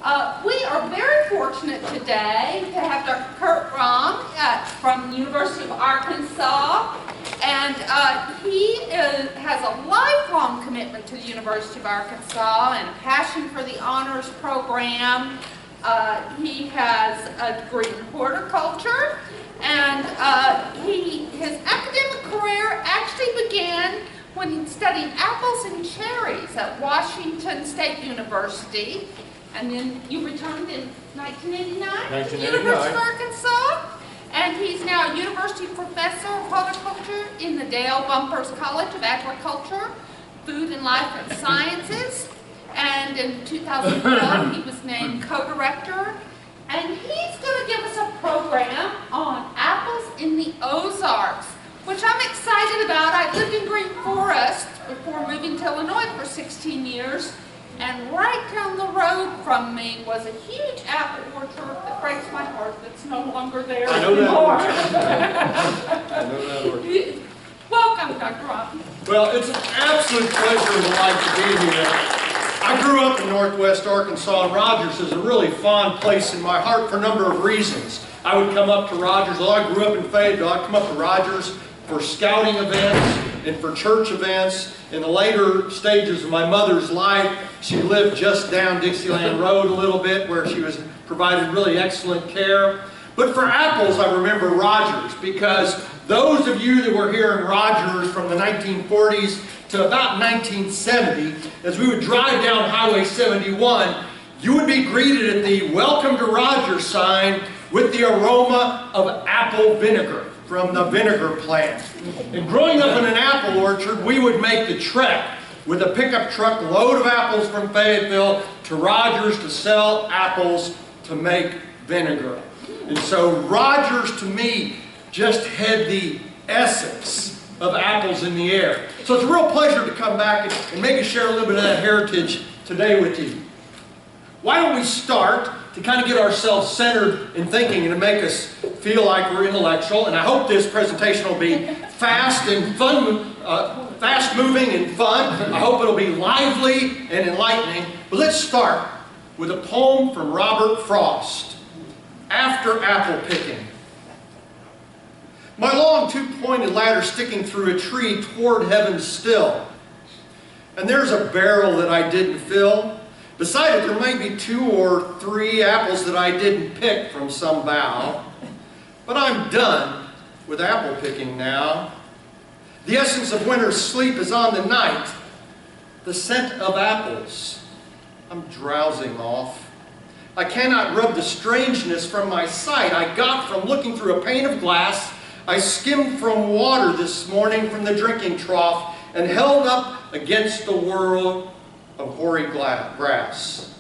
We are very fortunate today to have Dr. Curt from the University of Arkansas, and he has a lifelong commitment to the University of Arkansas and a passion for the honors program. He has a degree in horticulture, and his academic career actually began when he studied apples and cherries at Washington State University. And then you returned in 1989 to the University of Arkansas. And he's now a university professor of horticulture in the Dale Bumpers College of Agriculture, Food and Life and Sciences. And in 2012, he was named co-director. And he's going to give us a program on apples in the Ozarks, which I'm excited about. I lived in Green Forest before moving to Illinois for 16 years. And right down the road from me was a huge apple orchard that breaks my heart that's no longer there anymore. I know that orchard. Welcome, Dr. Rob. Well, it's an absolute pleasure and delight to be here. I grew up in Northwest Arkansas, and Rogers is a really fond place in my heart for a number of reasons. I would come up to Rogers, although I grew up in Fayetteville, I'd come up to Rogers for scouting events and for church events. In the later stages of my mother's life, she lived just down Dixieland Road a little bit, where she was provided really excellent care. But for apples, I remember Rogers, because those of you that were here in Rogers from the 1940s to about 1970, as we would drive down Highway 71, you would be greeted at the Welcome to Rogers sign with the aroma of apple vinegar from the vinegar plant. And growing up in an apple orchard, we would make the trek with a pickup truck load of apples from Fayetteville to Rogers to sell apples to make vinegar. And so Rogers, to me, just had the essence of apples in the air. So it's a real pleasure to come back and maybe share a little bit of that heritage today with you. Why don't we start to kind of get ourselves centered in thinking and to make us feel like we're intellectual. And I hope this presentation will be fast and fun, fast-moving and fun. I hope it'll be lively and enlightening. But let's start with a poem from Robert Frost, After Apple Picking. My long two-pointed ladder sticking through a tree toward heaven still. And there's a barrel that I didn't fill. Beside it, there may be 2 or 3 apples that I didn't pick from some bough. But I'm done with apple picking now. The essence of winter's sleep is on the night. The scent of apples I'm drowsing off. I cannot rub the strangeness from my sight I got from looking through a pane of glass. I skimmed from water this morning from the drinking trough and held up against the world of hoary grass.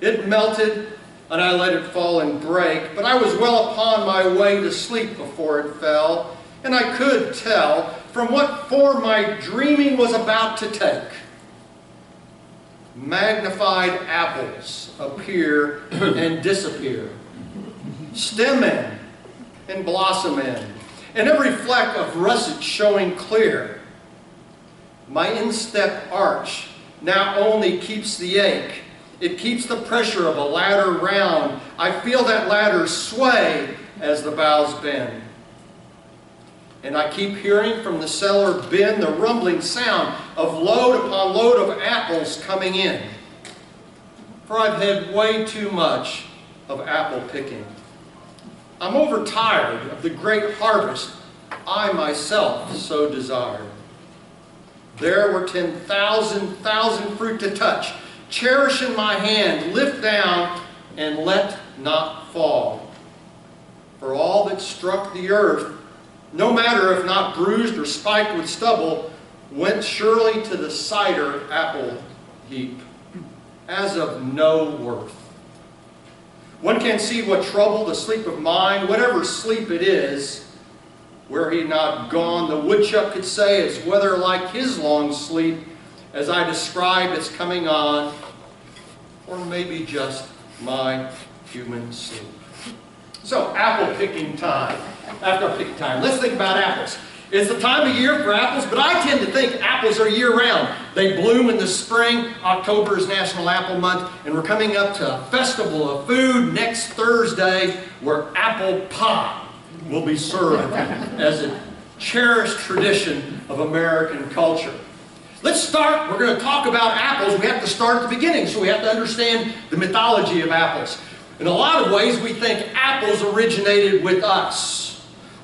It melted and I let it fall and break, but I was well upon my way to sleep before it fell, and I could tell from what form my dreaming was about to take. Magnified apples appear and disappear, stem end and blossom end, and every fleck of russet showing clear. My instep arch now only keeps the ache. It keeps the pressure of a ladder round. I feel that ladder sway as the boughs bend. And I keep hearing from the cellar bin the rumbling sound of load upon load of apples coming in. For I've had way too much of apple picking. I'm overtired of the great harvest I myself so desired. There were 10,000 fruit to touch, cherish in my hand, lift down, and let not fall. For all that struck the earth, no matter if not bruised or spiked with stubble, went surely to the cider apple heap, as of no worth. One can't see what trouble the sleep of mine, whatever sleep it is, were he not gone, the woodchuck could say it's whether like his long sleep, as I describe its coming on, or maybe just my human sleep. So, apple picking time. After picking time, let's think about apples. It's the time of year for apples, but I tend to think apples are year-round. They bloom in the spring. October is National Apple Month, and we're coming up to a festival of food next Thursday where apple pie will be served as a cherished tradition of American culture. Let's start. We're going to talk about apples. We have to start at the beginning, so we have to understand the mythology of apples. In a lot of ways, we think apples originated with us.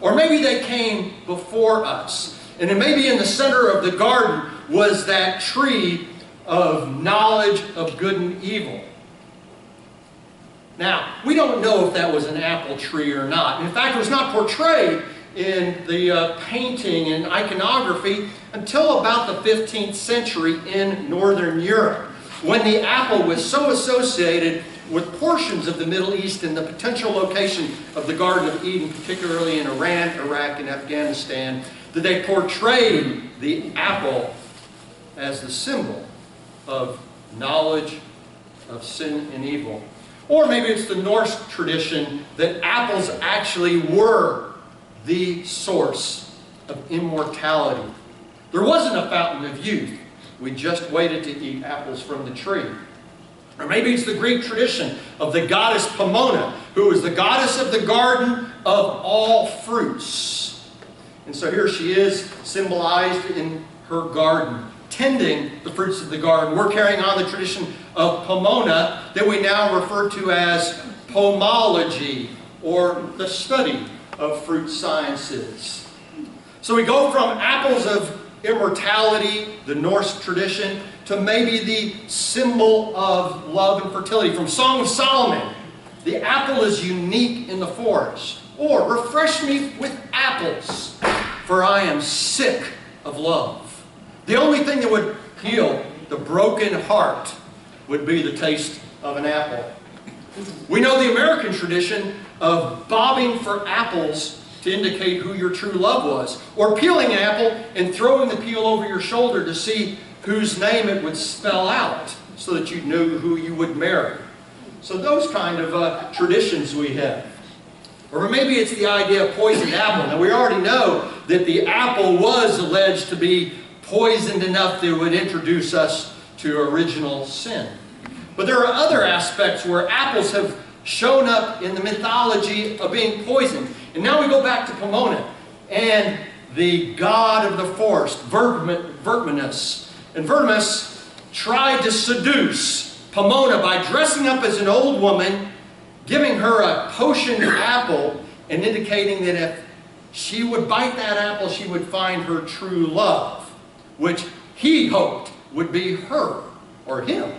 Or maybe they came before us. And then maybe in the center of the garden was that tree of knowledge of good and evil. Now, we don't know if that was an apple tree or not. In fact, it was not portrayed in the painting and iconography until about the 15th century in Northern Europe, when the apple was so associated with portions of the Middle East and the potential location of the Garden of Eden, particularly in Iran, Iraq, and Afghanistan, that they portrayed the apple as the symbol of knowledge of sin and evil. Or maybe it's the Norse tradition that apples actually were the source of immortality. There wasn't a fountain of youth. We just waited to eat apples from the tree. Or maybe it's the Greek tradition of the goddess Pomona, who is the goddess of the garden of all fruits. And so here she is, symbolized in her garden, tending the fruits of the garden. We're carrying on the tradition of Pomona that we now refer to as pomology, or the study of fruit sciences. So we go from apples of immortality, the Norse tradition, to maybe the symbol of love and fertility. From Song of Solomon, the apple is unique in the forest. Or, refresh me with apples, for I am sick of love. The only thing that would heal the broken heart would be the taste of an apple. We know the American tradition of bobbing for apples to indicate who your true love was, or peeling an apple and throwing the peel over your shoulder to see whose name it would spell out so that you knew who you would marry. So those kind of traditions we have. Or maybe it's the idea of poisoned apple. Now we already know that the apple was alleged to be poisoned enough that it would introduce us to original sin. But there are other aspects where apples have shown up in the mythology of being poisoned. And now we go back to Pomona and the god of the forest, Verminus. And Verminus tried to seduce Pomona by dressing up as an old woman, giving her a potioned apple, and indicating that if she would bite that apple, she would find her true love, which he hoped would be her or him.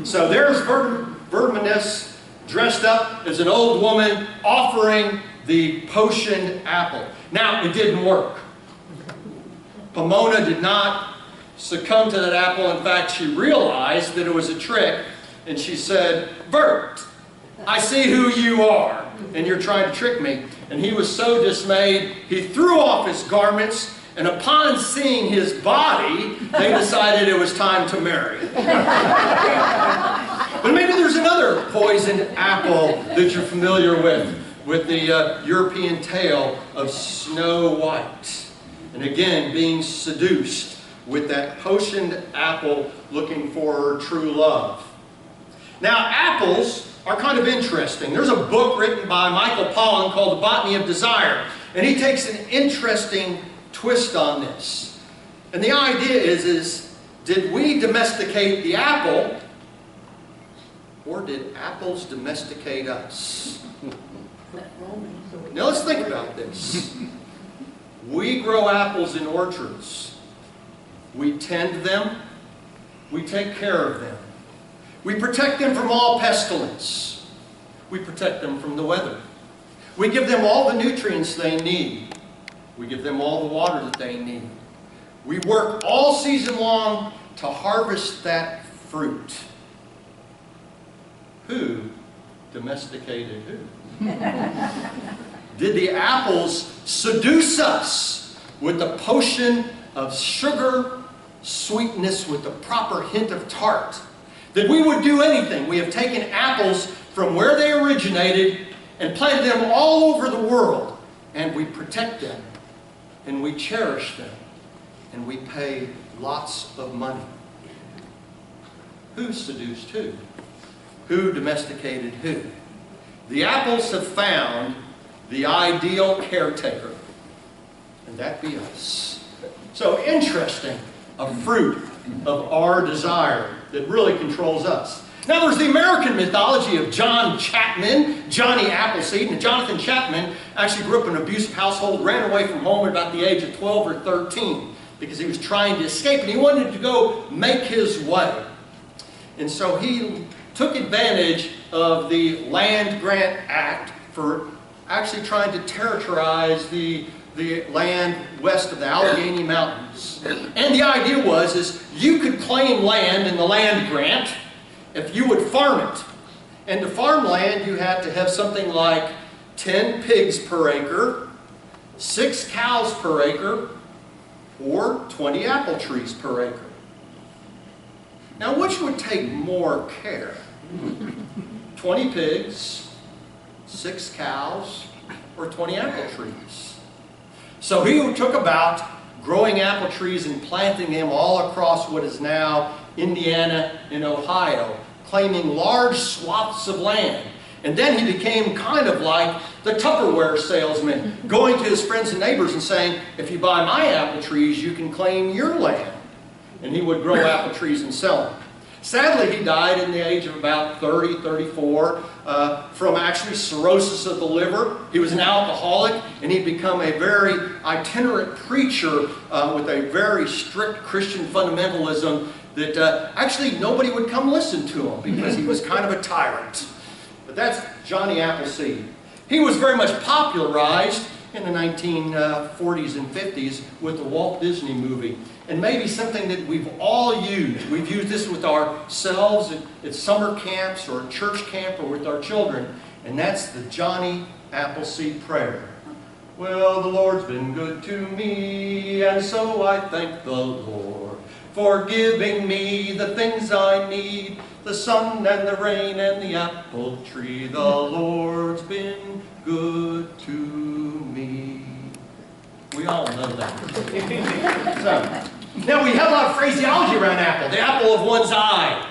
So there's Verminus dressed up as an old woman offering the potioned apple. Now, it didn't work. Pomona did not succumb to that apple. In fact, she realized that it was a trick, and she said, "Vert, I see who you are, and you're trying to trick me." And he was so dismayed, he threw off his garments, and upon seeing his body, they decided it was time to marry. But maybe there's another poisoned apple that you're familiar with the European tale of Snow White. And again, being seduced with that potioned apple, looking for her true love. Now, apples are kind of interesting. There's a book written by Michael Pollan called The Botany of Desire, and he takes an interesting twist on this. And the idea is did we domesticate the apple, or did apples domesticate us? Now let's think about this. We grow apples in orchards. We tend them. We take care of them. We protect them from all pestilence. We protect them from the weather. We give them all the nutrients they need. We give them all the water that they need. We work all season long to harvest that fruit. Who domesticated who? Did the apples seduce us with the potion of sugar, sweetness with the proper hint of tart? That we would do anything. We have taken apples from where they originated and planted them all over the world, and we protect them and we cherish them, and we pay lots of money. Who seduced who? Who domesticated who? The apples have found the ideal caretaker, and that be us. So interesting, a fruit of our desire that really controls us. Now there's the American mythology of John Chapman, Johnny Appleseed. And Jonathan Chapman actually grew up in an abusive household, ran away from home at about the age of 12 or 13 because he was trying to escape and he wanted to go make his way. And so he took advantage of the Land Grant Act for actually trying to territorize the land west of the Allegheny Mountains. And the idea was you could claim land in the land grant if you would farm it. And to farm land, you had to have something like 10 pigs per acre, 6 cows per acre, or 20 apple trees per acre. Now, which would take more care? 20 pigs, 6 cows, or 20 apple trees? So he took about growing apple trees and planting them all across what is now Indiana and Ohio, claiming large swaths of land. And then he became kind of like the Tupperware salesman, going to his friends and neighbors and saying, if you buy my apple trees, you can claim your land. And he would grow apple trees and sell them. Sadly, he died in the age of about 30, 34, from actually cirrhosis of the liver. He was an alcoholic, and he'd become a very itinerant preacher with a very strict Christian fundamentalism that actually nobody would come listen to him because he was kind of a tyrant. But that's Johnny Appleseed. He was very much popularized in the 1940s and 50s with the Walt Disney movie. And maybe something that we've all used. We've used this with ourselves at summer camps or at church camp or with our children. And that's the Johnny Appleseed prayer. Well, the Lord's been good to me, and so I thank the Lord for giving me the things I need, the sun and the rain and the apple tree. The Lord's been good to me. We all know that. So, now we have a lot of phraseology around apple. The apple of one's eye,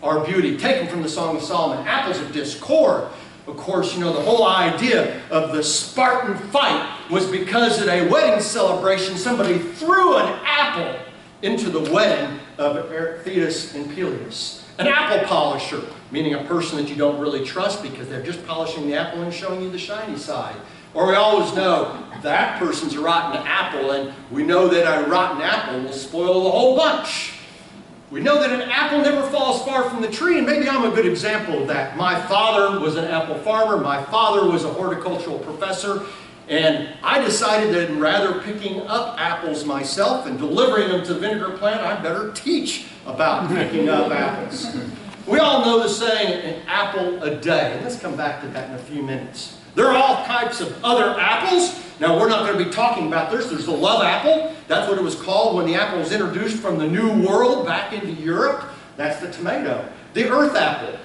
our beauty, taken from the Song of Solomon. Apples of discord. Of course, you know, the whole idea of the Spartan fight was because at a wedding celebration, somebody threw an apple into the wedding of Thetis and Peleus. An apple polisher, meaning a person that you don't really trust because they're just polishing the apple and showing you the shiny side. Or we always know that person's a rotten apple, and we know that a rotten apple will spoil the whole bunch. We know that an apple never falls far from the tree, and maybe I'm a good example of that. My father was an apple farmer. My father was a horticultural professor, and I decided that rather picking up apples myself and delivering them to the vinegar plant, I'd better teach about picking up apples. We all know the saying, an apple a day. And let's come back to that in a few minutes. There are all types of other apples. Now, we're not going to be talking about this. There's the love apple. That's what it was called when the apple was introduced from the New World back into Europe. That's the tomato. The earth apple,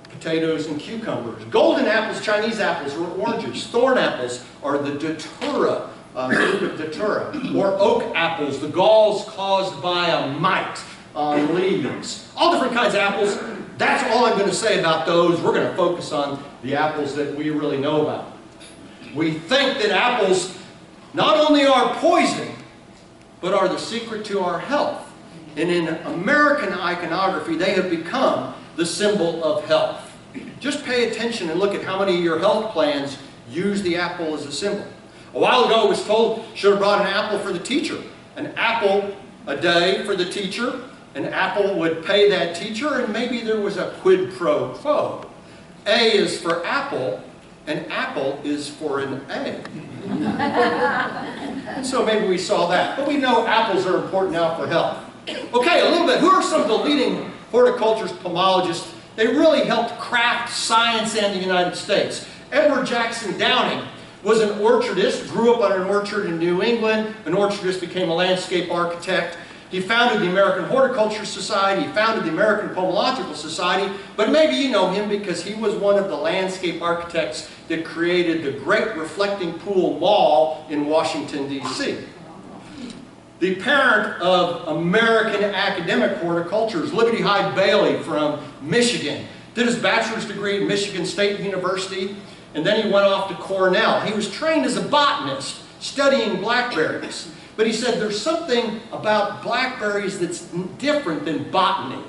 potatoes and cucumbers. Golden apples, Chinese apples, or oranges. Thorn apples are the datura, datura. Or oak apples, the galls caused by a mite on leaves. All different kinds of apples. That's all I'm going to say about those. We're going to focus on the apples that we really know about. We think that apples not only are poison, but are the secret to our health. And in American iconography, they have become the symbol of health. Just pay attention and look at how many of your health plans use the apple as a symbol. A while ago, I was told, should have brought an apple for the teacher. An apple a day for the teacher. An apple would pay that teacher, and maybe there was a quid pro quo. A is for apple, and apple is for an egg. And so maybe we saw that. But we know apples are important now for health. Okay, a little bit. Who are some of the leading horticulturists, pomologists? They really helped craft science and the United States. Edward Jackson Downing was an orchardist, grew up on an orchard in New England. An orchardist became a landscape architect. He founded the American Horticulture Society, he founded the American Pomological Society, but maybe you know him because he was one of the landscape architects that created the Great Reflecting Pool Mall in Washington, D.C. The parent of American academic horticulture is Liberty Hyde Bailey from Michigan. Did his bachelor's degree at Michigan State University, and then he went off to Cornell. He was trained as a botanist, studying blackberries. But he said there's something about blackberries that's different than botany.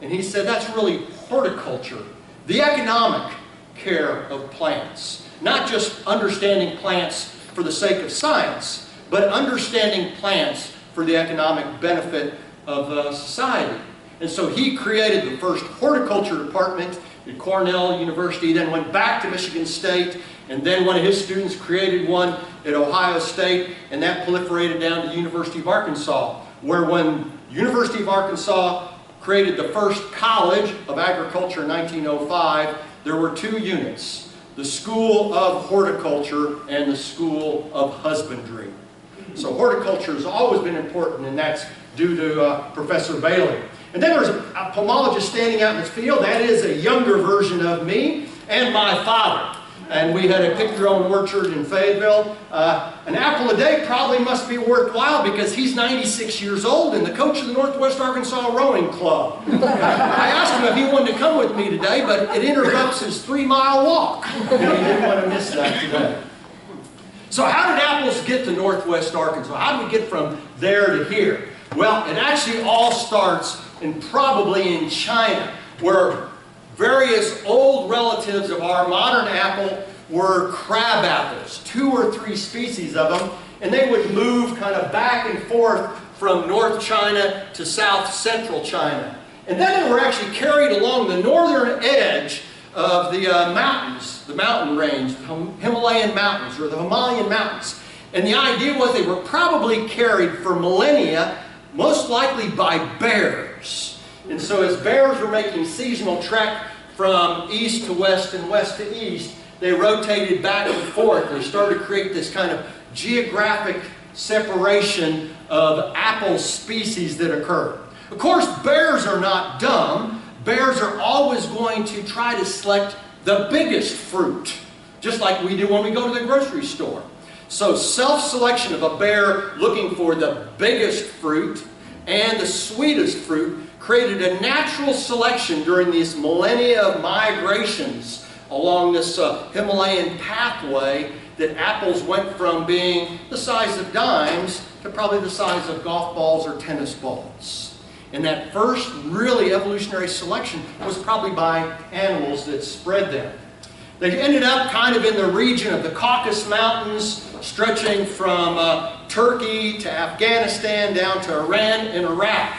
And he said that's really horticulture, the economic care of plants. Not just understanding plants for the sake of science, but understanding plants for the economic benefit of society. And so he created the first horticulture department at Cornell University, then went back to Michigan State, and then one of his students created one at Ohio State, and that proliferated down to the University of Arkansas, where when University of Arkansas created the first College of Agriculture in 1905, there were two units, the School of Horticulture and the School of Husbandry. So horticulture has always been important, and that's due to Professor Bailey. And then there's a pomologist standing out in this field. That is a younger version of me and my father. And we had a pick-your-own orchard in Fayetteville. An apple a day probably must be worthwhile because he's 96 years old and the coach of the Northwest Arkansas Rowing Club. I asked him if he wanted to come with me today, but it interrupts his 3-mile walk. And he didn't want to miss that today. So how did apples get to Northwest Arkansas? How did we get from there to here? Well, it actually all starts probably in China, where various old relatives of our modern apple were crab apples, 2 or 3 species of them, and they would move kind of back and forth from North China to South Central China. And then they were actually carried along the northern edge of the mountains, the mountain range, the Himalayan mountains or the Himalayan mountains. And the idea was they were probably carried for millennia, most likely by bears. And so as bears were making seasonal trek from east to west and west to east, they rotated back and forth. They started to create this kind of geographic separation of apple species that occur. Of course, bears are not dumb. Bears are always going to try to select the biggest fruit, just like we do when we go to the grocery store. So self-selection of a bear looking for the biggest fruit and the sweetest fruit created a natural selection during these millennia of migrations along this Himalayan pathway that apples went from being the size of dimes to probably the size of golf balls or tennis balls. And that first really evolutionary selection was probably by animals that spread them. They ended up kind of in the region of the Caucasus Mountains, stretching from Turkey to Afghanistan down to Iran and Iraq.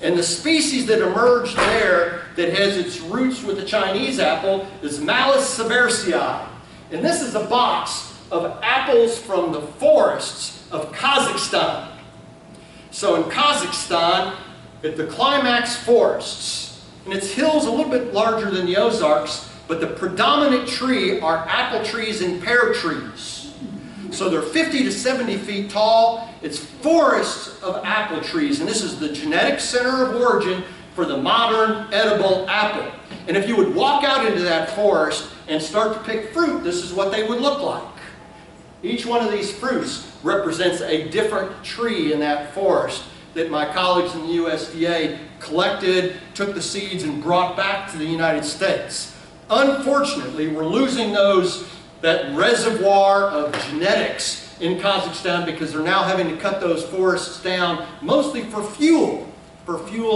And the species that emerged there that has its roots with the Chinese apple is Malus seversii. And this is a box of apples from the forests of Kazakhstan. So in Kazakhstan, at the climax forests, and its hills a little bit larger than the Ozarks, but the predominant tree are apple trees and pear trees. So they're 50 to 70 feet tall. It's forests of apple trees, and this is the genetic center of origin for the modern edible apple. And if you would walk out into that forest and start to pick fruit, this is what they would look like. Each one of these fruits represents a different tree in that forest that my colleagues in the USDA collected, took the seeds, and brought back to the United States. Unfortunately, we're losing that reservoir of genetics in Kazakhstan because they're now having to cut those forests down, mostly for fuel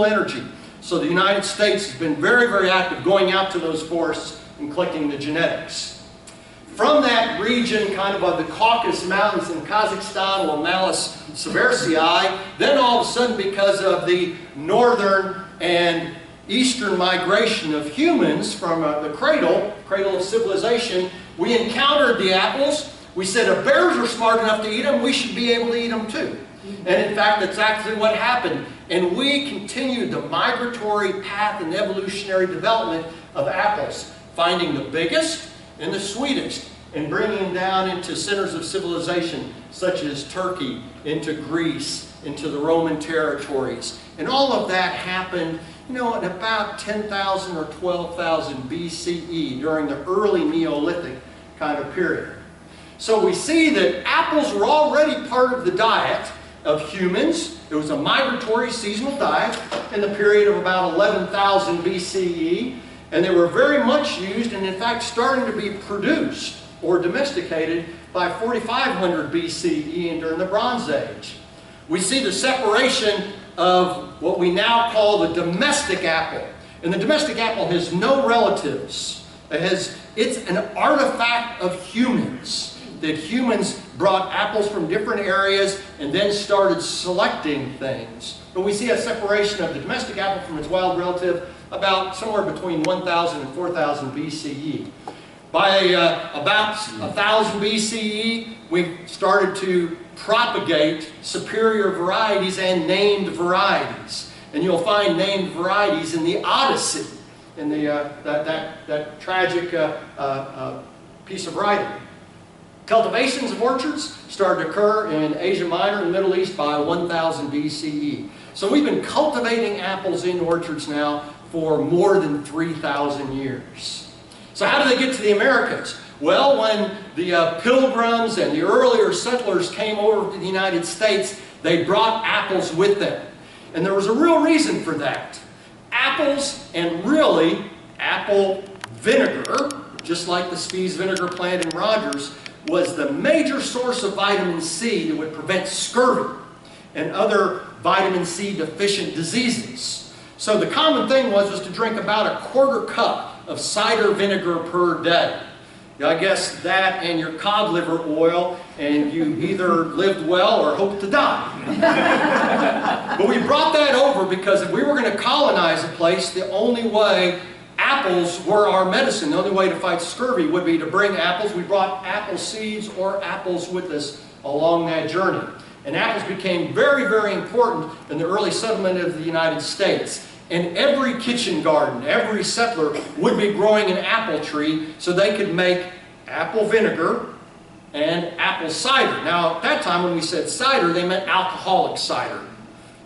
energy. So the United States has been very, very active going out to those forests and collecting the genetics. From that region, kind of the Caucasus Mountains in Kazakhstan, or Malus seversii, then all of a sudden, because of the northern and eastern migration of humans from the cradle of civilization, we encountered the apples. We said if bears are smart enough to eat them, we should be able to eat them too. And in fact, that's actually what happened. And we continued the migratory path and evolutionary development of apples, finding the biggest and the sweetest. and bringing them down into centers of civilization such as Turkey, into Greece, into the Roman territories. And all of that happened, you know, at about 10,000 or 12,000 BCE during the early Neolithic kind of period. So we see that apples were already part of the diet of humans. It was a migratory seasonal diet in the period of about 11,000 BCE, and they were very much used and in fact starting to be produced or domesticated by 4,500 BCE and during the Bronze Age. We see the separation of what we now call the domestic apple. And the domestic apple has no relatives. It's an artifact of humans, that humans brought apples from different areas and then started selecting things. But we see a separation of the domestic apple from its wild relative about somewhere between 1,000 and 4,000 BCE. By about 1,000 BCE, we started to propagate superior varieties and named varieties. And you'll find named varieties in the Odyssey, in that tragic piece of writing. Cultivations of orchards started to occur in Asia Minor and the Middle East by 1000 BCE. So we've been cultivating apples in orchards now for more than 3,000 years. So how did they get to the Americas? Well, when the Pilgrims and the earlier settlers came over to the United States, they brought apples with them. And there was a real reason for that. Apples, and really apple vinegar, just like the Spies vinegar plant in Rogers, was the major source of vitamin C that would prevent scurvy and other vitamin C deficient diseases. So the common thing was to drink about a quarter cup of cider vinegar per day. I guess that and your cod liver oil, and you either lived well or hoped to die. But we brought that over because if we were going to colonize a place, the only way apples were our medicine. The only way to fight scurvy would be to bring apples. We brought apple seeds or apples with us along that journey. And apples became very, very important in the early settlement of the United States. And every kitchen garden, every settler would be growing an apple tree so they could make apple vinegar and apple cider. Now, at that time when we said cider, they meant alcoholic cider.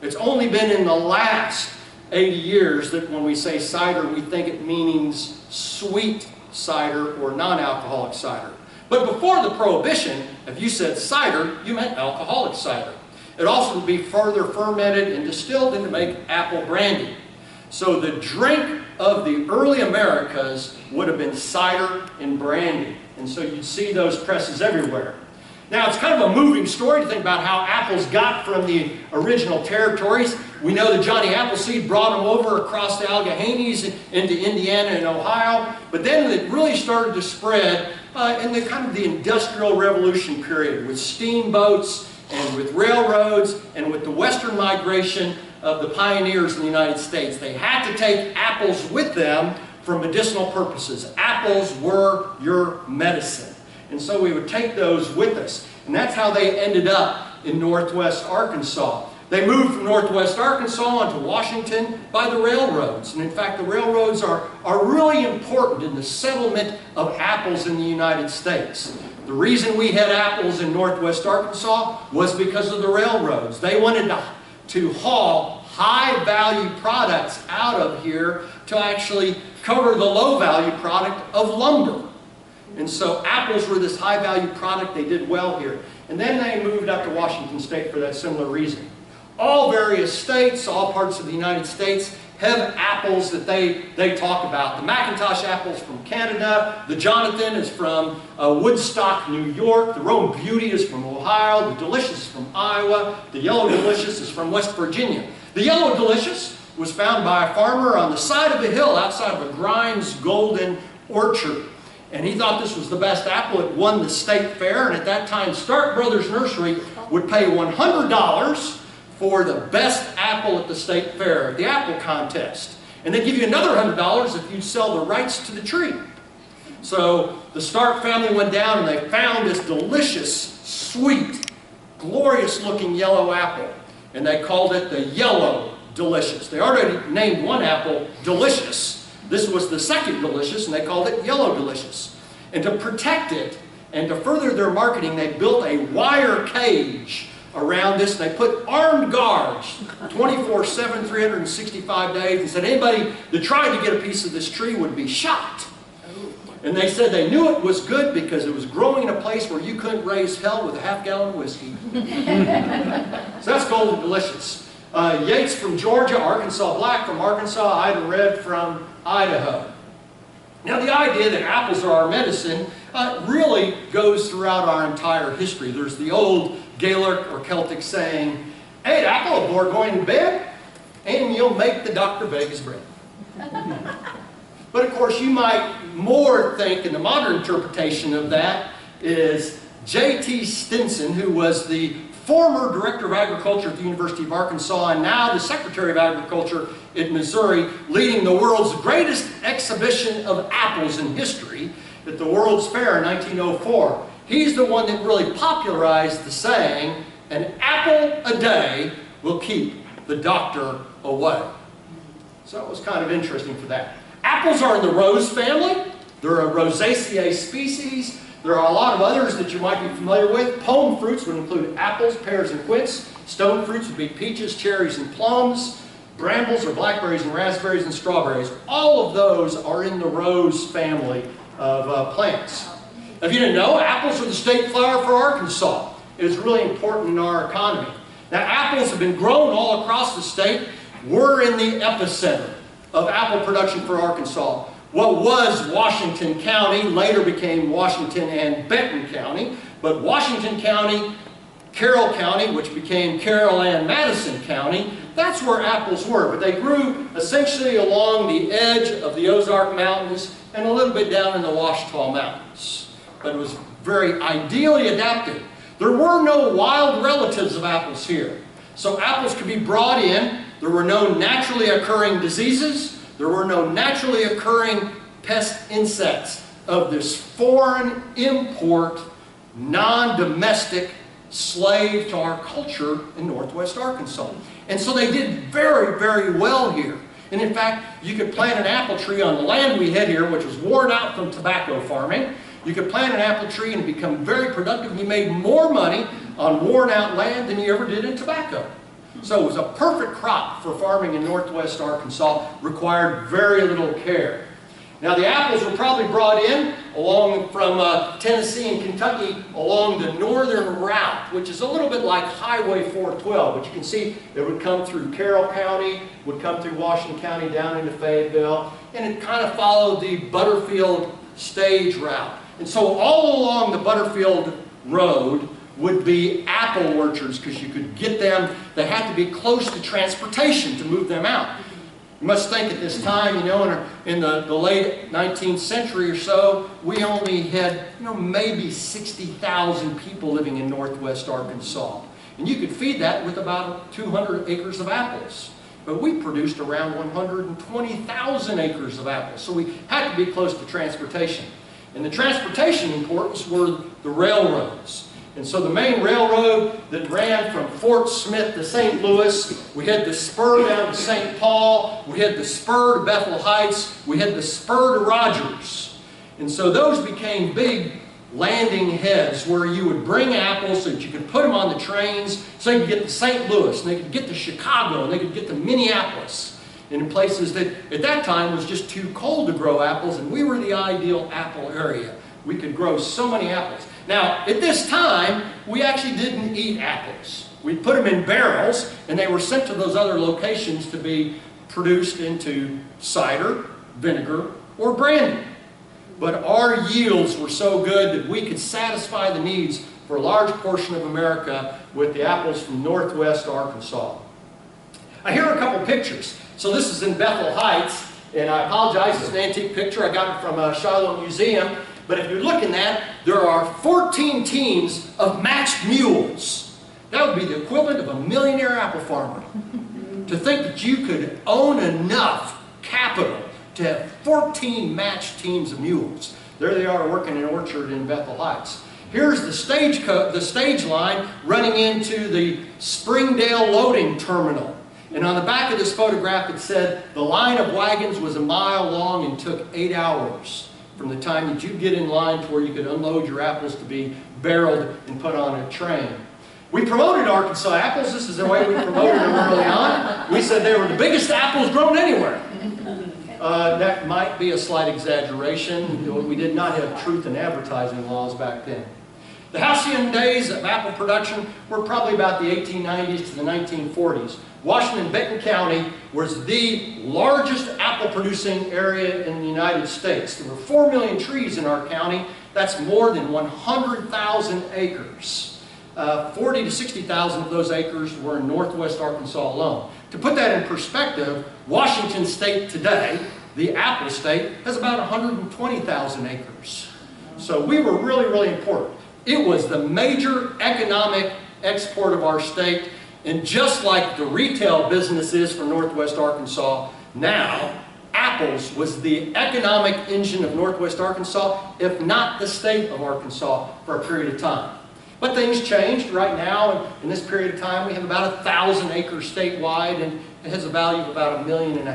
It's only been in the last 80 years that when we say cider, we think it means sweet cider or non-alcoholic cider. But before the Prohibition, if you said cider, you meant alcoholic cider. It also would be further fermented and distilled and to make apple brandy. So the drink of the early Americas would have been cider and brandy. And so you'd see those presses everywhere. Now, it's kind of a moving story to think about how apples got from the original territories. We know that Johnny Appleseed brought them over across the Alleghenies into Indiana and Ohio. But then it really started to spread in the kind of the Industrial Revolution period with steamboats and with railroads and with the western migration of the pioneers in the United States. They had to take apples with them for medicinal purposes. Apples were your medicine. And so we would take those with us. And that's how they ended up in northwest Arkansas. They moved from northwest Arkansas onto Washington by the railroads. And in fact, the railroads are really important in the settlement of apples in the United States. The reason we had apples in northwest Arkansas was because of the railroads. They wanted to haul high-value products out of here to actually cover the low-value product of lumber. And so apples were this high-value product. They did well here. And then they moved up to Washington State for that similar reason. All various states, all parts of the United States, have apples that they talk about. The McIntosh apples from Canada. The Jonathan is from Woodstock, New York. The Rome Beauty is from Ohio. The Delicious is from Iowa. The Yellow Delicious is from West Virginia. The Yellow Delicious was found by a farmer on the side of a hill outside of a Grimes Golden Orchard. And he thought this was the best apple. It won the state fair. And at that time, Stark Brothers Nursery would pay $100 for the best apple at the state fair, the apple contest. And they'd give you another $100 if you'd sell the rights to the tree. So the Stark family went down and they found this delicious, sweet, glorious-looking yellow apple. And they called it the Yellow Delicious. They already named one apple Delicious. This was the second Delicious, and they called it Yellow Delicious. And to protect it, And to further their marketing, they built a wire cage around this. They put armed guards 24/7, 365 days, and said anybody that tried to get a piece of this tree would be shot. And they said they knew it was good because it was growing in a place where you couldn't raise hell with a half-gallon of whiskey. So that's golden delicious. Yates from Georgia, Arkansas Black from Arkansas, Ida Red from Idaho. Now the idea that apples are our medicine really goes throughout our entire history. There's the old Gaelic or Celtic saying, "Hey, apple before going to bed, and you'll make the doctor beg his bread." But of course you might more think, in the modern interpretation of that, is J.T. Stinson, who was the former Director of Agriculture at the University of Arkansas and now the Secretary of Agriculture in Missouri, leading the world's greatest exhibition of apples in history at the World's Fair in 1904. He's the one that really popularized the saying, "An apple a day will keep the doctor away." So it was kind of interesting for that. Apples are in the rose family. They're a Rosaceae species. There are a lot of others that you might be familiar with. Pome fruits would include apples, pears, and quince. Stone fruits would be peaches, cherries, and plums. Brambles are blackberries and raspberries and strawberries. All of those are in the rose family of plants. If you didn't know, apples are the state flower for Arkansas. It is really important in our economy. Now, apples have been grown all across the state. We're in the epicenter of apple production for Arkansas. What was Washington County later became Washington and Benton County, but Washington County, Carroll County, which became Carroll and Madison County, that's where apples were. But they grew essentially along the edge of the Ozark Mountains and a little bit down in the Ouachita Mountains. But it was very ideally adapted. There were no wild relatives of apples here. So apples could be brought in. There were no naturally occurring diseases. There were no naturally occurring pest insects of this foreign import, non-domestic slave to our culture in northwest Arkansas. And so they did very, very well here. And in fact, you could plant an apple tree on the land we had here, which was worn out from tobacco farming. You could plant an apple tree and become very productive. You made more money on worn out land than you ever did in tobacco. So it was a perfect crop for farming in northwest Arkansas, required very little care. Now the apples were probably brought in along from Tennessee and Kentucky along the northern route, which is a little bit like Highway 412, but you can see it would come through Carroll County, would come through Washington County down into Fayetteville, and it kind of followed the Butterfield stage route. And so all along the Butterfield Road would be apple orchards because you could get them. They had to be close to transportation to move them out. You must think at this time, you know, in the late 19th century or so, we only had, you know, maybe 60,000 people living in northwest Arkansas. And you could feed that with about 200 acres of apples. But we produced around 120,000 acres of apples. So we had to be close to transportation. And the transportation importance were the railroads. And so the main railroad that ran from Fort Smith to St. Louis, we had the spur down to St. Paul, we had the spur to Bethel Heights, we had the spur to Rogers. And so those became big landing heads where you would bring apples so that you could put them on the trains so they could get to St. Louis, and they could get to Chicago, and they could get to Minneapolis, and in places that at that time was just too cold to grow apples, and we were the ideal apple area. We could grow so many apples. Now, at this time, we actually didn't eat apples. We put them in barrels, and they were sent to those other locations to be produced into cider, vinegar, or brandy. But our yields were so good that we could satisfy the needs for a large portion of America with the apples from northwest Arkansas. Here are a couple pictures. So this is in Bethel Heights, and I apologize, it's an antique picture. I got it from Shiloh Museum. But if you're looking at, there are 14 teams of matched mules. That would be the equivalent of a millionaire apple farmer. To think that you could own enough capital to have 14 matched teams of mules. There they are working an orchard in Bethel Heights. Here's the stage line running into the Springdale loading terminal. And on the back of this photograph it said the line of wagons was a mile long and took 8 hours from the time that you get in line to where you could unload your apples to be barreled and put on a train. We promoted Arkansas apples. This is the way we promoted them early on. We said they were the biggest apples grown anywhere. That might be a slight exaggeration. We did not have truth in advertising laws back then. The halcyon days of apple production were probably about the 1890s to the 1940s. Washington-Benton County was the largest apple producing area in the United States. There were 4 million trees in our county. That's more than 100,000 acres. 40 to 60,000 of those acres were in northwest Arkansas alone. To put that in perspective, Washington State today, the apple state, has about 120,000 acres. So we were really, really important. It was the major economic export of our state, and just like the retail business is for northwest Arkansas, now apples was the economic engine of northwest Arkansas, if not the state of Arkansas, for a period of time. But things changed. Right now, in this period of time, we have about 1,000 acres statewide, and it has a value of about $1.5 million.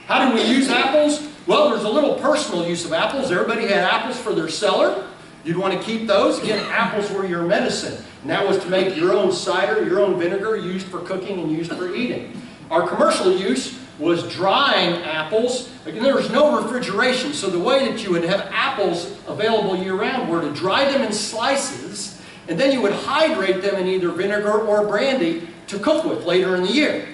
How do we use apples? Well, there's a little personal use of apples. Everybody had apples for their cellar. You'd want to keep those. Again, apples were your medicine. And that was to make your own cider, your own vinegar, used for cooking and used for eating. Our commercial use was drying apples. Again, there was no refrigeration, so the way that you would have apples available year-round were to dry them in slices, and then you would hydrate them in either vinegar or brandy to cook with later in the year.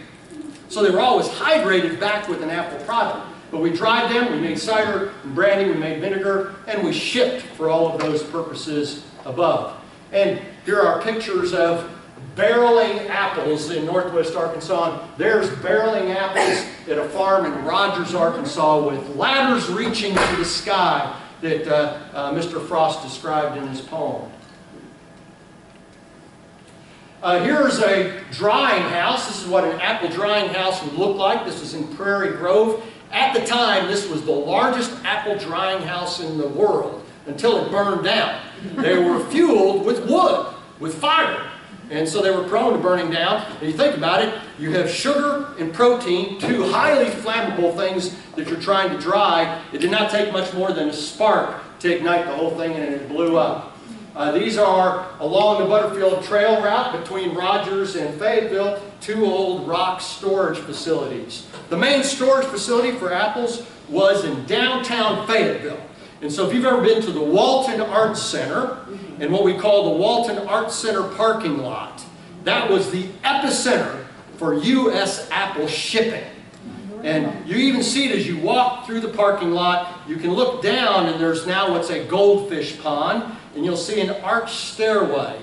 So they were always hydrated back with an apple product. But we dried them, we made cider and brandy, we made vinegar, and we shipped for all of those purposes above. And here are pictures of barreling apples in northwest Arkansas. There's barreling apples at a farm in Rogers, Arkansas, with ladders reaching to the sky that Mr. Frost described in his poem. Here's a drying house. This is what an apple drying house would look like. This is in Prairie Grove. At the time, this was the largest apple drying house in the world until it burned down. They were fueled with wood, with fire. And so they were prone to burning down. And you think about it, you have sugar and protein, two highly flammable things that you're trying to dry. It did not take much more than a spark to ignite the whole thing, and it blew up. These are along the Butterfield Trail route between Rogers and Fayetteville, two old rock storage facilities. The main storage facility for apples was in downtown Fayetteville. And so if you've ever been to the Walton Arts Center, and what we call the Walton Arts Center parking lot, that was the epicenter for U.S. apple shipping. And you even see it as you walk through the parking lot. You can look down, and there's now what's a goldfish pond, and you'll see an arched stairway.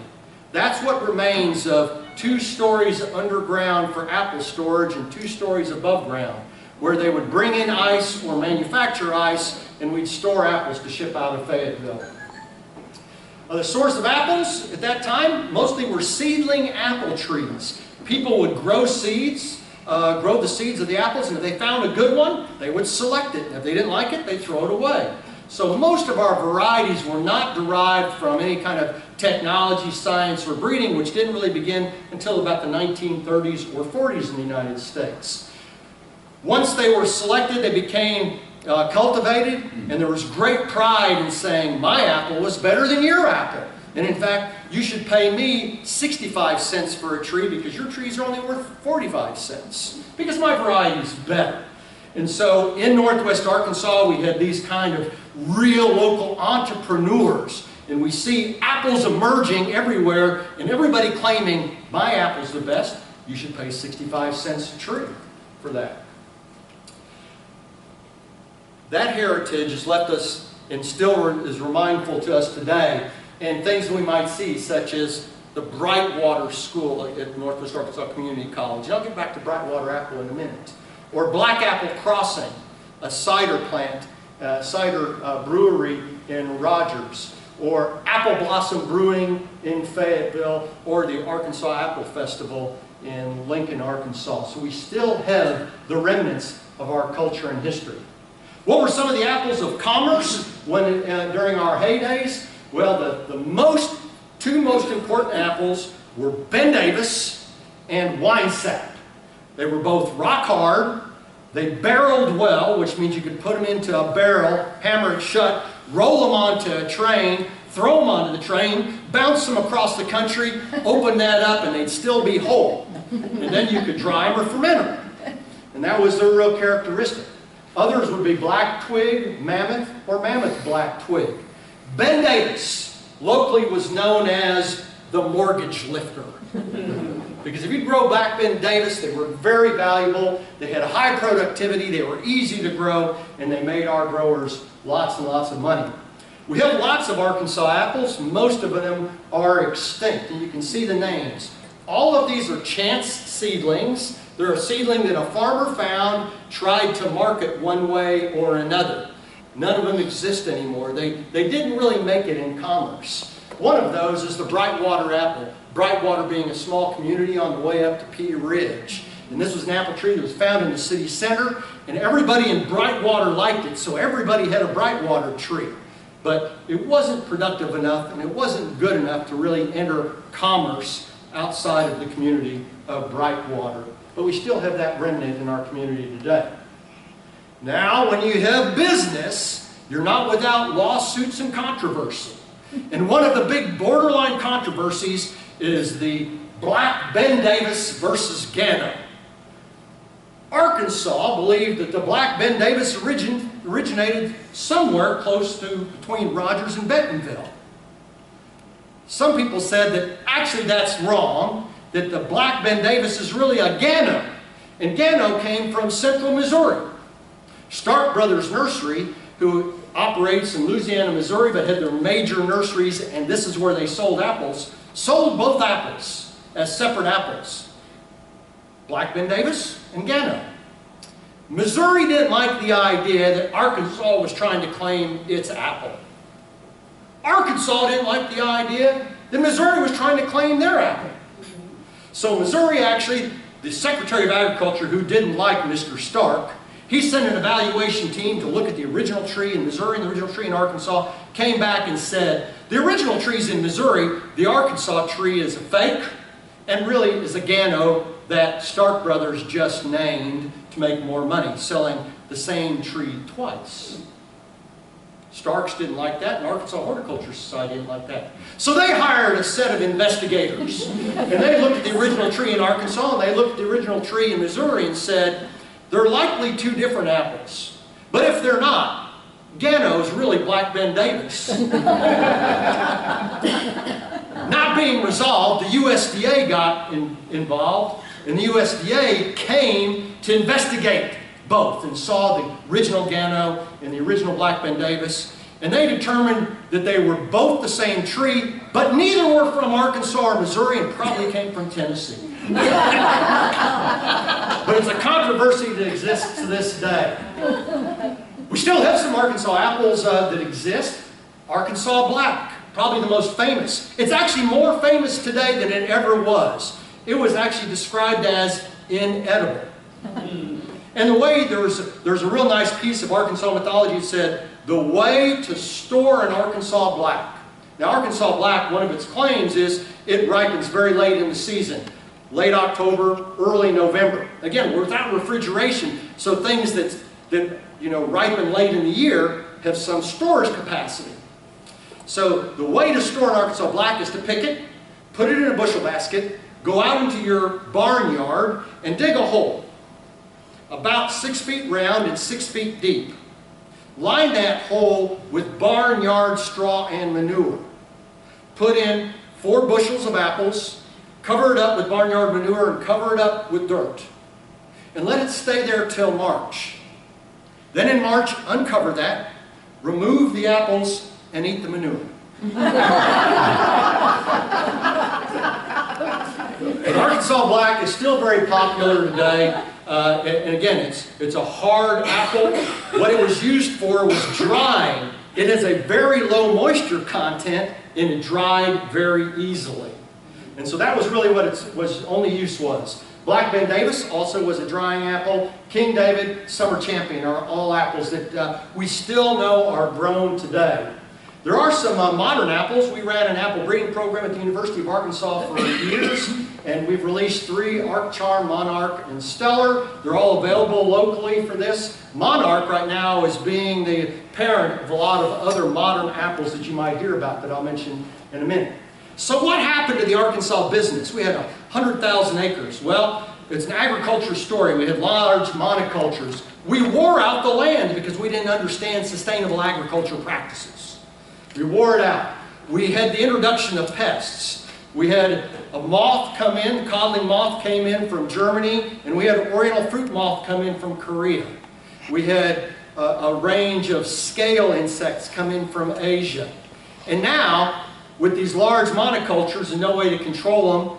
That's what remains of 2 stories underground for apple storage and 2 stories above ground, where they would bring in ice or manufacture ice, and we'd store apples to ship out of Fayetteville. The source of apples at that time mostly were seedling apple trees. People would grow seeds, grow the seeds of the apples, and if they found a good one, they would select it. And if they didn't like it, they'd throw it away. So most of our varieties were not derived from any kind of technology, science, or breeding, which didn't really begin until about the 1930s or 40s in the United States. Once they were selected, they became cultivated, and there was great pride in saying, my apple was better than your apple. And in fact, you should pay me 65 cents for a tree because your trees are only worth 45 cents because my variety is better. And so in northwest Arkansas, we had these kind of real local entrepreneurs, and we see apples emerging everywhere, and everybody claiming, my apple's the best, you should pay 65 cents a tree for that. That heritage has left us, and still is remindful to us today, and things we might see, such as the Brightwater School at Northwest Arkansas Community College. And I'll get back to Brightwater Apple in a minute. Or Black Apple Crossing, a cider plant, cider brewery in Rogers. Or Apple Blossom Brewing in Fayetteville. Or the Arkansas Apple Festival in Lincoln, Arkansas. So we still have the remnants of our culture and history. What were some of the apples of commerce when, during our heydays? Well, the two most important apples were Ben Davis and Wine Sap. They were both rock hard, They barreled well, which means you could put them into a barrel, hammer it shut, roll them onto a train, throw them onto the train, bounce them across the country, open that up, and they'd still be whole. And then you could dry them or ferment them. And that was their real characteristic. Others would be black twig, mammoth, or mammoth black twig. Ben Davis locally was known as the mortgage lifter. Because if you grow black Ben Davis, they were very valuable, they had high productivity, they were easy to grow, and they made our growers lots and lots of money. We have lots of Arkansas apples. Most of them are extinct, and you can see the names. All of these are chance seedlings. They're a seedling that a farmer found, tried to market one way or another. None of them exist anymore. They didn't really make it in commerce. One of those is the Brightwater apple. Brightwater being a small community on the way up to Pea Ridge. And this was an apple tree that was found in the city center, and everybody in Brightwater liked it, so everybody had a Brightwater tree. But it wasn't productive enough, and it wasn't good enough to really enter commerce outside of the community of Brightwater. But we still have that remnant in our community today. Now, when you have business, you're not without lawsuits and controversy. And one of the big borderline controversies is the Black Ben Davis versus Gano. Arkansas believed that the Black Ben Davis originated somewhere close to between Rogers and Bentonville. Some people said that actually that's wrong, that the Black Ben Davis is really a Gano. And Gano came from central Missouri. Stark Brothers Nursery, who operates in Louisiana, Missouri, but had their major nurseries, and this is where they sold apples, sold both apples as separate apples. Black Ben Davis and Gano. Missouri didn't like the idea that Arkansas was trying to claim its apple. Arkansas didn't like the idea that Missouri was trying to claim their apple. So Missouri actually, the Secretary of Agriculture, who didn't like Mr. Stark, he sent an evaluation team to look at the original tree in Missouri and the original tree in Arkansas, came back and said, the original tree's in Missouri, the Arkansas tree is a fake, and really is a Gano that Stark Brothers just named to make more money, selling the same tree twice. Starks didn't like that, and Arkansas Horticulture Society didn't like that. So they hired a set of investigators, and they looked at the original tree in Arkansas, and they looked at the original tree in Missouri and said, they're likely two different apples. But if they're not, Gano is really Black Ben Davis. Not being resolved, the USDA got involved, and the USDA came to investigate both and saw the original Gano and the original Black Ben Davis, and they determined that they were both the same tree, but neither were from Arkansas or Missouri and probably came from Tennessee. But it's a controversy that exists to this day. We still have some Arkansas apples that exist. Arkansas Black, probably the most famous. It's actually more famous today than it ever was. It was actually described as inedible. And the way, there's a real nice piece of Arkansas mythology that said, the way to store an Arkansas Black. Now Arkansas Black, one of its claims is it ripens very late in the season. Late October, early November. Again, without refrigeration, so things that ripen late in the year have some storage capacity. So the way to store an Arkansas Black is to pick it, put it in a bushel basket, go out into your barnyard and dig a hole about 6 feet round and 6 feet deep. Line that hole with barnyard straw and manure. Put in 4 bushels of apples, cover it up with barnyard manure and cover it up with dirt. And let it stay there till March. Then in March, uncover that, remove the apples, and eat the manure. Arkansas Black is still very popular today. And again, it's a hard apple. What it was used for was drying. It has a very low moisture content and it dried very easily. And so that was really what its only use was. Black Ben Davis also was a drying apple. King David, Summer Champion are all apples that we still know are grown today. There are some modern apples. We ran an apple breeding program at the University of Arkansas for years, And we've released 3, Arc Charm, Monarch, and Stellar. They're all available locally for this. Monarch right now is being the parent of a lot of other modern apples that you might hear about that I'll mention in a minute. So what happened to the Arkansas business? We had 100,000 acres. Well, it's an agriculture story. We had large monocultures. We wore out the land because we didn't understand sustainable agricultural practices. We wore it out. We had the introduction of pests. We had a moth come in, codling moth came in from Germany, and we had oriental fruit moth come in from Korea. We had a range of scale insects come in from Asia. And now, with these large monocultures and no way to control them,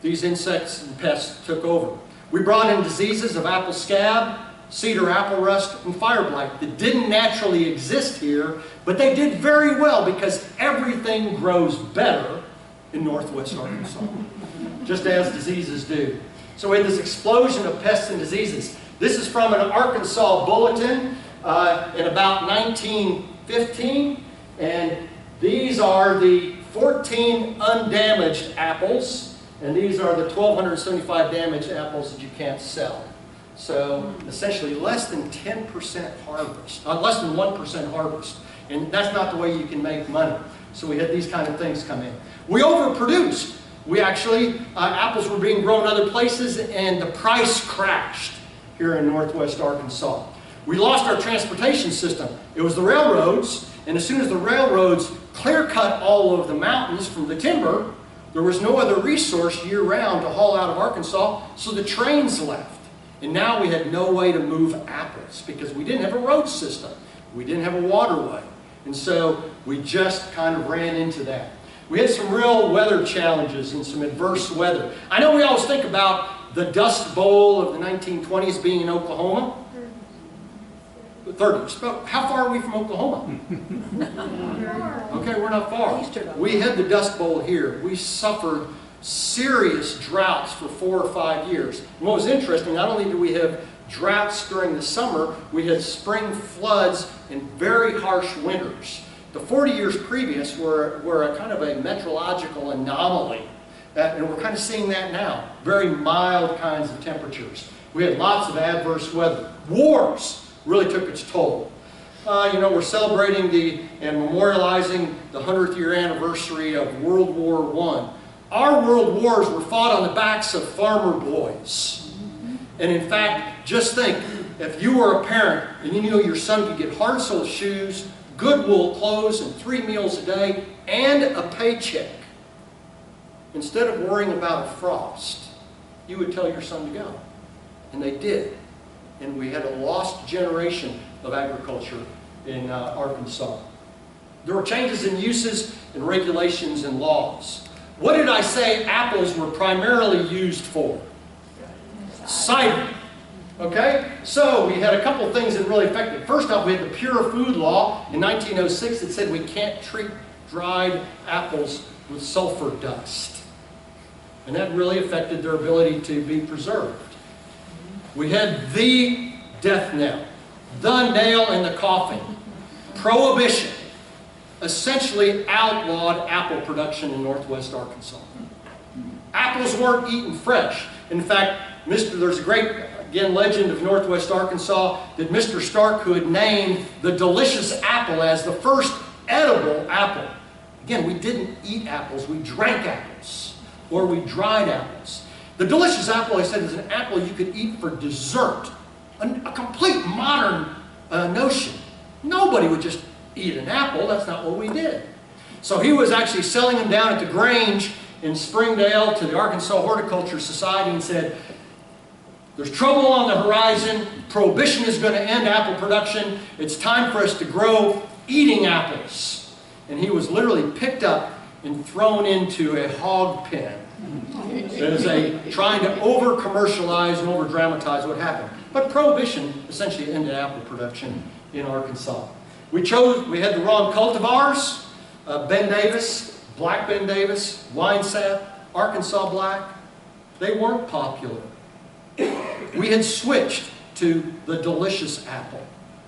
these insects and pests took over. We brought in diseases of apple scab, cedar apple rust, and fire blight that didn't naturally exist here, but they did very well because everything grows better in northwest Arkansas, just as diseases do. So we had this explosion of pests and diseases. This is from an Arkansas bulletin in about 1915, and these are the 14 undamaged apples, and these are the 1,275 damaged apples that you can't sell. So essentially less than 10% harvest, less than 1% harvest, and that's not the way you can make money. So we had these kind of things come in. We overproduced. We actually, apples were being grown other places and the price crashed here in northwest Arkansas. We lost our transportation system. It was the railroads, and as soon as the railroads clear-cut all of the mountains from the timber, there was no other resource year-round to haul out of Arkansas, so the trains left. And now we had no way to move apples because we didn't have a road system. We didn't have a waterway. And so we just kind of ran into that. We had some real weather challenges and some adverse weather. I know we always think about the Dust Bowl of the 1920s being in Oklahoma. 30. How far are we from Oklahoma? Okay, we're not far. We had the Dust Bowl here. We suffered serious droughts for 4 or 5 years. And what was interesting, not only did we have droughts during the summer, we had spring floods and very harsh winters. The 40 years previous were a kind of a meteorological anomaly, and we're kind of seeing that now. Very mild kinds of temperatures. We had lots of adverse weather. Wars really took its toll. We're celebrating and memorializing the 100th year anniversary of World War I. Our world wars were fought on the backs of farmer boys. And in fact, just think, if you were a parent and you knew your son could get hard-soled shoes, good wool clothes, and 3 meals a day, and a paycheck, instead of worrying about a frost, you would tell your son to go. And they did. And we had a lost generation of agriculture in Arkansas. There were changes in uses and regulations and laws. What did I say apples were primarily used for? Cider. Okay? So we had a couple things that really affected. First off, we had the Pure Food Law in 1906 that said we can't treat dried apples with sulfur dust. And that really affected their ability to be preserved. We had the death knell, the nail in the coffin. Prohibition essentially outlawed apple production in northwest Arkansas. Apples weren't eaten fresh. In fact, there's a great, again, legend of northwest Arkansas that Mr. Stark, who had named the delicious apple as the first edible apple. Again, we didn't eat apples, we drank apples, or we dried apples. The delicious apple, I said, is an apple you could eat for dessert. A complete modern notion. Nobody would just eat an apple. That's not what we did. So he was actually selling them down at the Grange in Springdale to the Arkansas Horticulture Society and said, there's trouble on the horizon. Prohibition is going to end apple production. It's time for us to grow eating apples. And he was literally picked up and thrown into a hog pen. As trying to over-commercialize and over-dramatize what happened. But Prohibition essentially ended apple production in Arkansas. We had the wrong cultivars, Ben Davis, Black Ben Davis, Wine Sap, Arkansas Black. They weren't popular. We had switched to the delicious apple.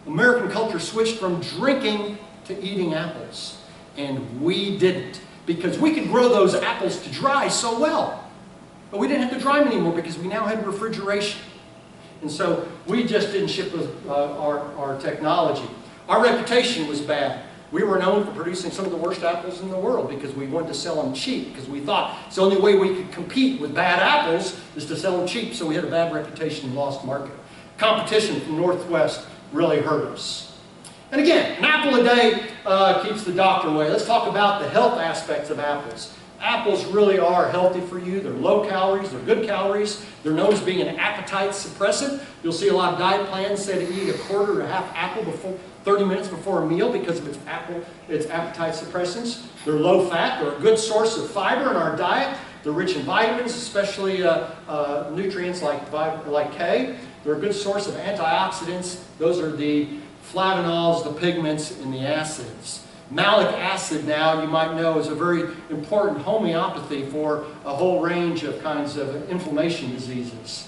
American culture switched from drinking to eating apples. And we didn't. Because we could grow those apples to dry so well. But we didn't have to dry them anymore because we now had refrigeration. And so we just didn't ship with our technology. Our reputation was bad. We were known for producing some of the worst apples in the world because we wanted to sell them cheap, because we thought it's the only way we could compete with bad apples is to sell them cheap. So we had a bad reputation and lost market. Competition from Northwest really hurt us. And again, an apple a day keeps the doctor away. Let's talk about the health aspects of apples. Apples really are healthy for you. They're low calories, they're good calories. They're known as being an appetite suppressant. You'll see a lot of diet plans say to eat a quarter or a half apple before 30 minutes before a meal because of its appetite suppressants. They're low fat, they're a good source of fiber in our diet. They're rich in vitamins, especially nutrients like K. They're a good source of antioxidants. Those are the flavonols, the pigments, and the acids. Malic acid now, you might know, is a very important homeopathy for a whole range of kinds of inflammation diseases.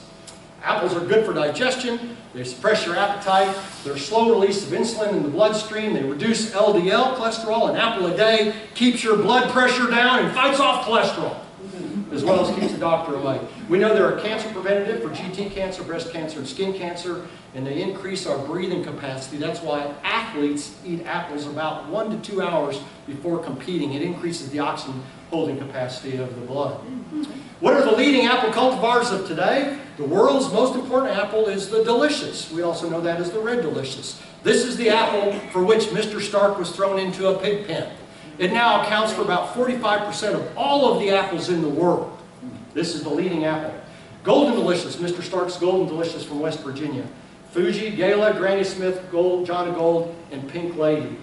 Apples are good for digestion. They suppress your appetite. They're slow release of insulin in the bloodstream. They reduce LDL cholesterol. An apple a day keeps your blood pressure down and fights off cholesterol, as well as keeps the doctor away. We know they're a cancer preventative for GT cancer, breast cancer, and skin cancer, and they increase our breathing capacity. That's why athletes eat apples about 1 to 2 hours before competing. It increases the oxygen holding capacity of the blood. What are the leading apple cultivars of today? The world's most important apple is the Delicious. We also know that as the Red Delicious. This is the apple for which Mr. Stark was thrown into a pig pen. It now accounts for about 45% of all of the apples in the world. This is the leading apple. Golden Delicious, Mr. Stark's Golden Delicious from West Virginia. Fuji, Gala, Granny Smith, Gold, John of Gold, and Pink Lady.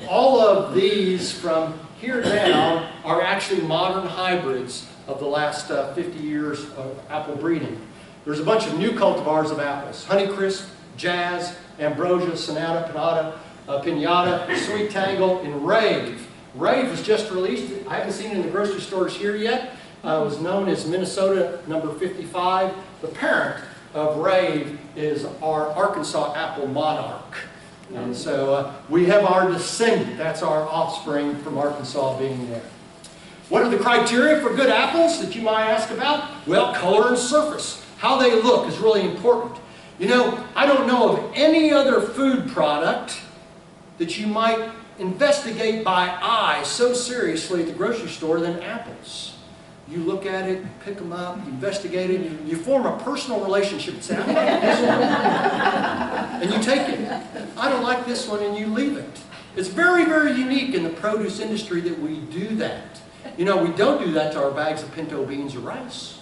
All of these from here down are actually modern hybrids of the last 50 years of apple breeding. There's a bunch of new cultivars of apples. Honeycrisp, Jazz, Ambrosia, Sonata, Pinata, Sweet Tangle, and Rave. Rave was just released. I haven't seen it in the grocery stores here yet. It was known as Minnesota number 55. The parent of Rave is our Arkansas apple monarch. And so we have our descendant. That's our offspring from Arkansas being there. What are the criteria for good apples that you might ask about? Well, color and surface. How they look is really important. You know, I don't know of any other food product that you might investigate by eye so seriously at the grocery store than apples. You look at it, pick them up, investigate it, you form a personal relationship and say, I don't like this one. And you take it. I don't like this one, and you leave it. It's very, very unique in the produce industry that we do that. You know, we don't do that to our bags of pinto beans or rice,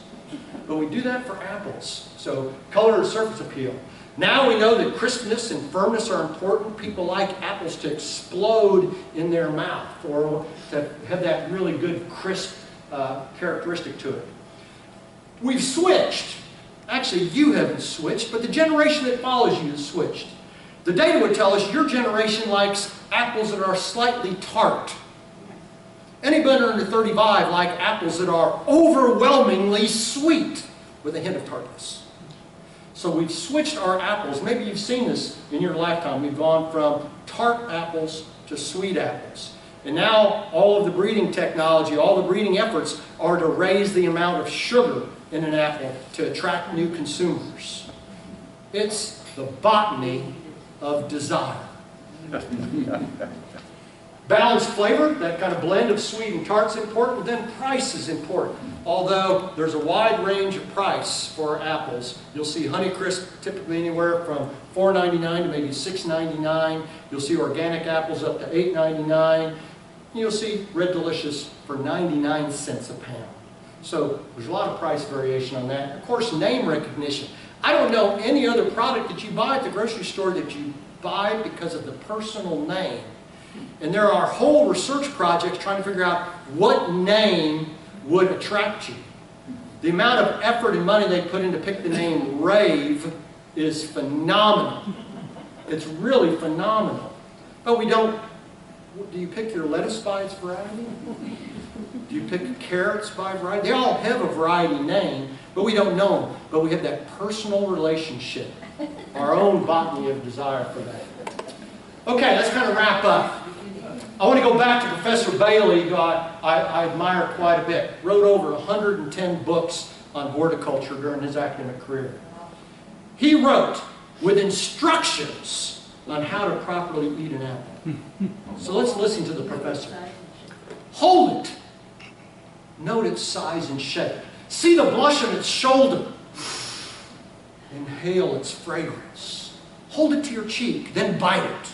but we do that for apples. So color and surface appeal. Now we know that crispness and firmness are important. People like apples to explode in their mouth or to have that really good crisp characteristic to it. We've switched. Actually, you haven't switched, but the generation that follows you has switched. The data would tell us your generation likes apples that are slightly tart. Anybody under 35 like apples that are overwhelmingly sweet with a hint of tartness. So we've switched our apples. Maybe you've seen this in your lifetime. We've gone from tart apples to sweet apples. And now all of the breeding technology, all the breeding efforts are to raise the amount of sugar in an apple to attract new consumers. It's the botany of desire. Balanced flavor, that kind of blend of sweet and tart is important. Then price is important. Although there's a wide range of price for apples. You'll see Honeycrisp typically anywhere from $4.99 to maybe $6.99. You'll see organic apples up to $8.99. You'll see Red Delicious for 99 cents a pound. So there's a lot of price variation on that. Of course, name recognition. I don't know any other product that you buy at the grocery store that you buy because of the personal name. And there are whole research projects trying to figure out what name would attract you. The amount of effort and money they put in to pick the name Rave is phenomenal. It's really phenomenal. But we don't. Do you pick your lettuce by its variety? Do you pick carrots by variety? They all have a variety name, but we don't know them. But we have that personal relationship, our own botany of desire for that. Okay, let's kind of wrap up. I want to go back to Professor Bailey, who I admire quite a bit. Wrote over 110 books on horticulture during his academic career. He wrote with instructions on how to properly eat an apple. So let's listen to the professor. Hold it. Note its size and shape. See the blush on its shoulder. Inhale its fragrance. Hold it to your cheek, then bite it.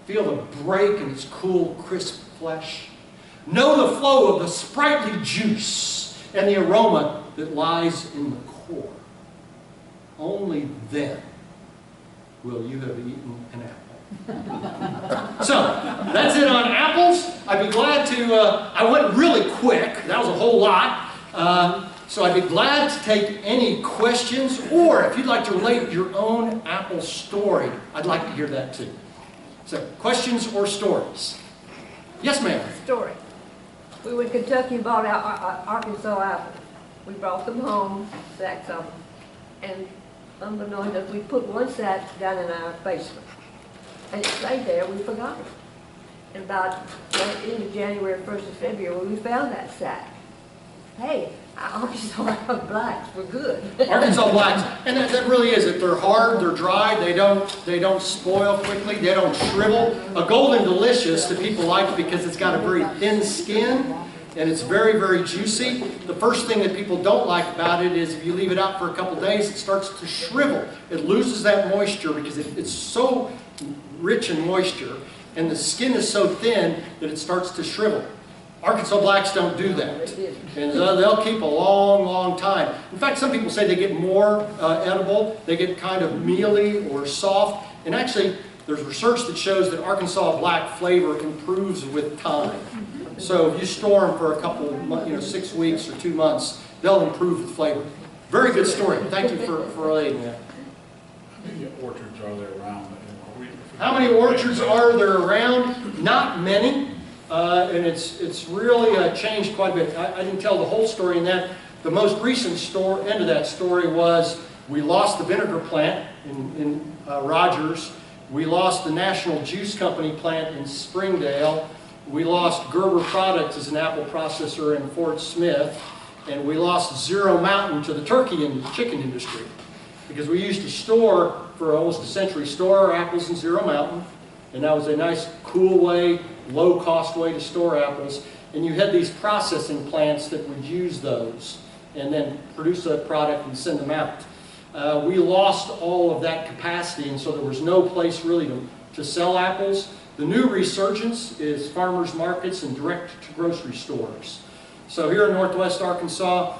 Feel the break in its cool, crisp flesh. Know the flow of the sprightly juice and the aroma that lies in the core. Only then will you have eaten an apple. So, that's it on apples. I'd be glad to, I went really quick. That was a whole lot. So I'd be glad to take any questions, or if you'd like to relate your own apple story, I'd like to hear that too. So, questions or stories? Yes, ma'am. Story. We went to Kentucky and bought out Arkansas apples. We brought them home, sacks of them, and unbeknownst to us, we put one sack down in our basement. And it stayed there, we forgot it. And about in January, 1st of February, we found that sack. Hey, Arkansas blacks were good. Arkansas blacks, and that really is it. They're hard, they're dry, they don't spoil quickly, they don't shrivel. A golden delicious that people like because it's got a very thin skin and it's very, very juicy. The first thing that people don't like about it is if you leave it out for a couple days, it starts to shrivel. It loses that moisture because it's so rich in moisture, and the skin is so thin that it starts to shrivel. Arkansas blacks don't do that, and they'll keep a long, long time. In fact, some people say they get more edible, they get kind of mealy or soft, and actually there's research that shows that Arkansas black flavor improves with time. So if you store them for a couple, 6 weeks or 2 months, they'll improve the flavor. Very good story. Thank you for relating that. How many orchards are there around? How many orchards are there around? Not many. And it's really changed quite a bit. I didn't tell the whole story in that. The most recent end of that story was we lost the vinegar plant in Rogers. We lost the National Juice Company plant in Springdale. We lost Gerber Products as an apple processor in Fort Smith. And we lost Zero Mountain to the turkey and chicken industry. Because we used to store, for almost a century, store our apples in Zero Mountain. And that was a nice, cool way, low-cost way to store apples. And you had these processing plants that would use those and then produce a product and send them out. We lost all of that capacity, and so there was no place really to sell apples. The new resurgence is farmers markets and direct-to-grocery stores. So here in northwest Arkansas,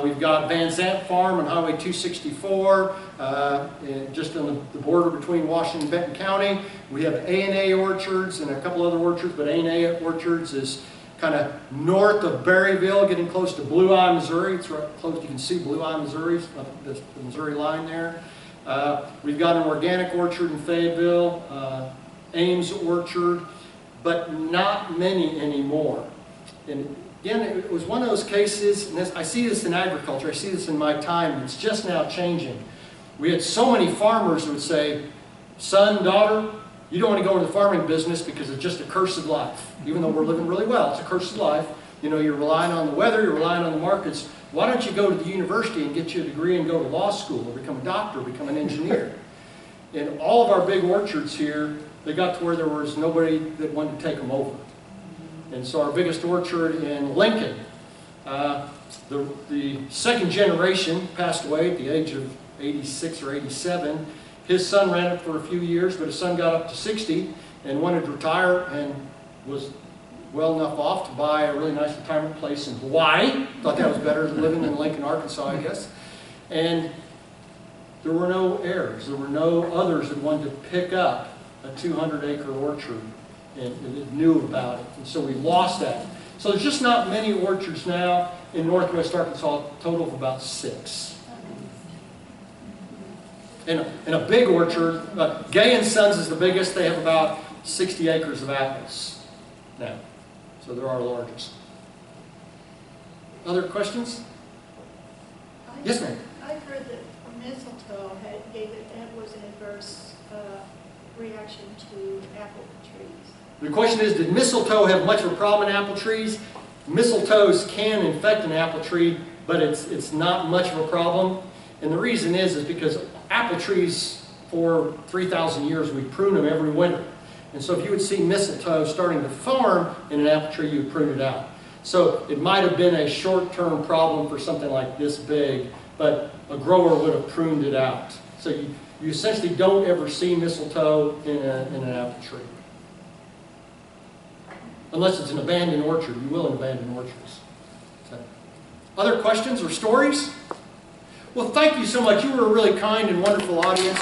we've got Van Zant Farm on Highway 264, just on the border between Washington and Benton County. We have A&A Orchards and a couple other orchards, but A&A Orchards is kind of north of Berryville, getting close to Blue Eye, Missouri. It's right close. You can see Blue Eye, Missouri, the Missouri line there. We've got an organic orchard in Fayetteville, Ames Orchard, but not many anymore. And again, it was one of those cases, and I see this in agriculture, I see this in my time, it's just now changing. We had so many farmers who would say, son, daughter, you don't want to go into the farming business because it's just a cursed life. Even though we're living really well, it's a cursed life. You know, you're relying on the weather, you're relying on the markets. Why don't you go to the university and get you a degree and go to law school or become a doctor, become an engineer? In all of our big orchards here, they got to where there was nobody that wanted to take them over. And so our biggest orchard in Lincoln, the second generation passed away at the age of 86 or 87. His son ran it for a few years, but his son got up to 60 and wanted to retire and was well enough off to buy a really nice retirement place in Hawaii. Thought that was better than living in Lincoln, Arkansas, I guess. And there were no heirs. There were no others that wanted to pick up a 200-acre orchard and knew about it. And so we lost that. So there's just not many orchards now in northwest Arkansas, a total of about 6. In a big orchard, Gay & Sons is the biggest. They have about 60 acres of apples now. So they're our largest. Other questions? Yes, ma'am. I've heard that mistletoe was an adverse reaction to apple trees. The question is, did mistletoe have much of a problem in apple trees? Mistletoes can infect an apple tree, but it's not much of a problem. And the reason is because apple trees for 3,000 years, we prune them every winter. And so if you would see mistletoe starting to form in an apple tree, you would prune it out. So it might have been a short-term problem for something like this big, but a grower would have pruned it out. So you essentially don't ever see mistletoe in an apple tree. Unless it's an abandoned orchard. You will in abandoned orchards. So, other questions or stories? Well, thank you so much. You were a really kind and wonderful audience.